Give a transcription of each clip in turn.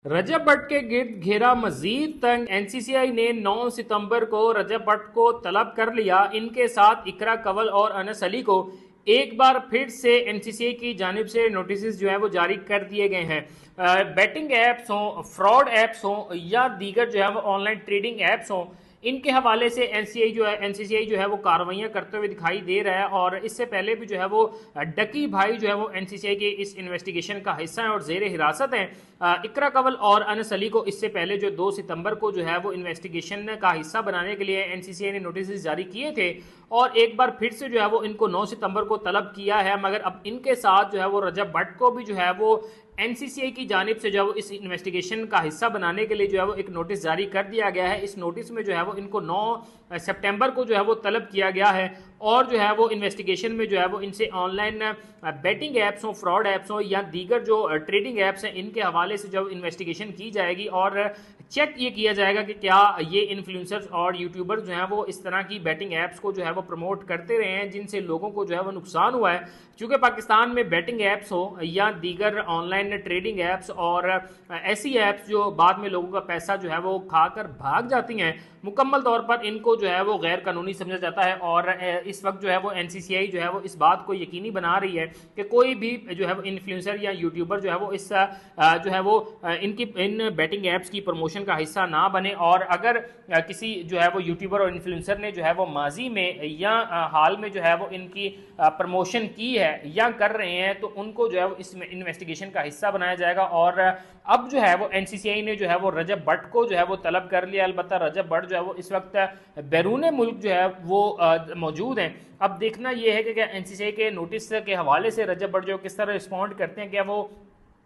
रजब भट्ट के गिर्द घेरा मजीद तंग। एनसीसीआई ने 9 सितंबर को रजब भट्ट को तलब कर लिया। इनके साथ इकरा कंवल और अनस अली को एक बार फिर से एनसीसीआई की जानिब से नोटिस जो है वो जारी कर दिए गए हैं। बैटिंग ऐप्स हों, फ्रॉड ऐप्स हों या दीगर जो है वो ऑनलाइन ट्रेडिंग ऐप्स हों, इनके हवाले से एनसीसीआई जो है वो कार्रवाइयां करते हुए दिखाई दे रहा है। और इससे पहले भी जो है वो डकी भाई जो है वो एनसीसीआई के इस इन्वेस्टिगेशन का हिस्सा है और जेर हिरासत है। इकरा कंवल और अनस अली को इससे पहले जो 2 सितंबर को जो है वो इन्वेस्टिगेशन का हिस्सा बनाने के लिए एनसीसीआई ने नोटिस जारी किए थे और एक बार फिर से जो है वो इनको 9 सितंबर को तलब किया है। मगर अब इनके साथ जो है वो रजब भट्ट को भी जो है वो एनसीसीआई की जानिब से जो है वो इस इन्वेस्टिगेशन का हिस्सा बनाने के लिए जो है वो एक नोटिस जारी कर दिया गया है। इस नोटिस में जो है वो इनको 9 सितंबर को जो है वो तलब किया गया है और जो है वो इन्वेस्टिगेशन में जो है वो इनसे ऑनलाइन बैटिंग ऐप्स हो, फ्रॉड ऐप्स हो या दीगर जो ट्रेडिंग ऐप्स हैं, इनके हवाले से जब इन्वेस्टिगेशन की जाएगी और चेक ये किया जाएगा कि क्या ये इन्फ्लुएंसर्स और यूट्यूबर्स जो हैं वो इस तरह की बैटिंग ऐप्स को जो है वो प्रमोट करते रहे हैं जिनसे लोगों को जो है वो नुकसान हुआ है। चूँकि पाकिस्तान में बैटिंग ऐप्स हो या दीगर ऑनलाइन ट्रेडिंग ऐप्स और ऐसी ऐप्स जो बाद में लोगों का पैसा जो है वो खाकर भाग जाती हैं, मुकम्मल तौर पर इनको जो है वो गैर कानूनी समझा जाता है। और इस वक्त जो है वो एनसीसीआई जो है वो इस बात को यकीनी बना रही है कि कोई भी जो है वो इन्फ्लुएंसर या यूट्यूबर जो है वो इस जो है वो इन बैटिंग ऐप्स की प्रमोशन का हिस्सा ना बने। और अगर किसी जो है वो यूट्यूबर और इन्फ्लुएंसर ने जो है वो माजी में या हाल में जो है वो इनकी प्रमोशन की है या कर रहे हैं तो उनको जो है वो इस इन्वेस्टिगेशन का हिस्सा बनाया जाएगा। और अब जो है वो एनसीसीआई ने जो है वो रजब भट्ट को जो है वो तलब कर लिया। अलबत्ता रजब भट्ट जो है वो इस वक्त बैरून मुल्क जो है वो मौजूद हैं। अब देखना यह है कि क्या एनसीसीआई के नोटिस के हवाले से रजब भट्ट जो किस तरह रिस्पॉन्ड करते हैं। क्या वो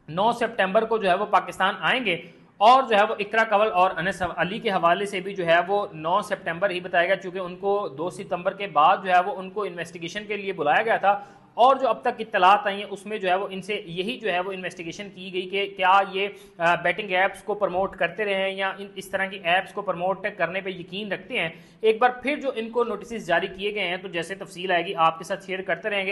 9 सितंबर को जो है वो पाकिस्तान आएंगे और जो है वो इकरा कंवल और अनस अली के हवाले से भी जो है वो 9 सितंबर ही बताएगा, चूंकि उनको 2 सितंबर के बाद जो है वो उनको इन्वेस्टिगेशन के लिए बुलाया गया था। और जो अब तक इत्तलात आई हैं उसमें जो है वो इनसे यही जो है वो इन्वेस्टिगेशन की गई कि क्या ये बैटिंग ऐप्स को प्रमोट करते रहे हैं या इस तरह की ऐप्स को प्रमोट करने पे यकीन रखते हैं। एक बार फिर जो इनको नोटिस जारी किए गए हैं तो जैसे तफसील आएगी आपके साथ शेयर करते रहेंगे।